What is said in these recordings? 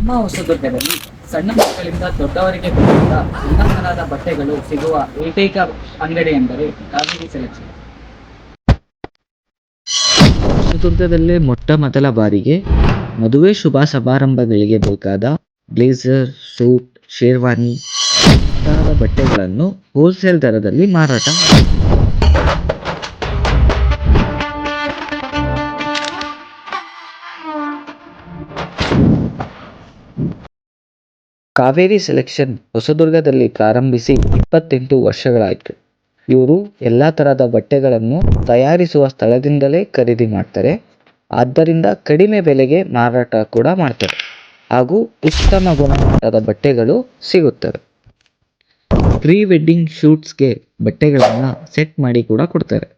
ನಮ್ಮ ಹೊಸದುರ್ಗದಲ್ಲಿ ಸಣ್ಣ ಮಕ್ಕಳಿಂದ ದೊಡ್ಡವರಿಗೆ ಬೇಕಾದ ಎಲ್ಲ ತರಹದ ಬಟ್ಟೆಗಳು ಸಿಗುವ ಏಕೈಕ ಅಂಗಡಿ ಎಂದರೆ ಕಾವೇರಿ ಸೆಲೆಕ್ಷನ್. ಹೊಸದುರ್ಗದಲ್ಲೇ ಮೊಟ್ಟ ಮೊದಲ ಬಾರಿಗೆ ಮದುವೆ ಶುಭ ಸಮಾರಂಭಗಳಿಗೆ ಬೇಕಾದ ಬ್ಲೇಸರ್, ಸೂಟ್, ಶೇರ್ವಾನಿ ಮುಂತಾದ ಬಟ್ಟೆಗಳನ್ನು ಹೋಲ್ಸೇಲ್ ದರದಲ್ಲಿ ಮಾರಾಟ ಮಾಡ್ತಾರೆ. ಕಾವೇರಿ ಸೆಲೆಕ್ಷನ್ ಹೊಸದುರ್ಗದಲ್ಲಿ ಪ್ರಾರಂಭಿಸಿ 28 ವರ್ಷಗಳಾಯಿತು. ಇವರು ಎಲ್ಲ ತರಹದ ಬಟ್ಟೆಗಳನ್ನು ತಯಾರಿಸುವ ಸ್ಥಳದಿಂದಲೇ ಖರೀದಿ ಮಾಡ್ತಾರೆ. ಆದ್ದರಿಂದ ಕಡಿಮೆ ಬೆಲೆಗೆ ಮಾರಾಟ ಕೂಡ ಮಾಡ್ತಾರೆ ಹಾಗೂ ಉತ್ತಮ ಗುಣಮಟ್ಟದ ಬಟ್ಟೆಗಳು ಸಿಗುತ್ತವೆ. ಪ್ರೀ ವೆಡ್ಡಿಂಗ್ ಶೂಟ್ಸ್ಗೆ ಬಟ್ಟೆಗಳನ್ನು ಸೆಟ್ ಮಾಡಿ ಕೂಡ ಕೊಡ್ತಾರೆ.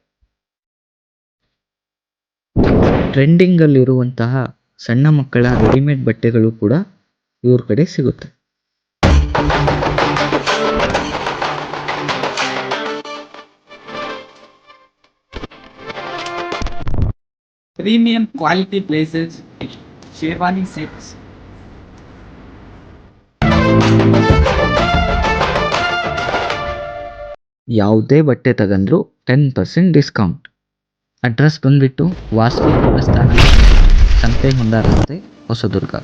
ಟ್ರೆಂಡಿಂಗಲ್ಲಿರುವಂತಹ ಸಣ್ಣ ಮಕ್ಕಳ ರೆಡಿಮೇಡ್ ಬಟ್ಟೆಗಳು ಕೂಡ ಇವ್ರ ಕಡೆ ಸಿಗುತ್ತೆ. Premium quality blazers, sherwani sets, ಯಾವುದೇ ಬಟ್ಟೆ ತಗಂಡ್ರು 10% ಡಿಸ್ಕೌಂಟ್. ಅಡ್ರೆಸ್ ಬಂದ್ಬಿಟ್ಟು ವಾಸವಿ ದೇವಸ್ಥಾನ, ಸಂತೆಗುಂದ ರಸ್ತೆ, ಹೊಸದುರ್ಗ.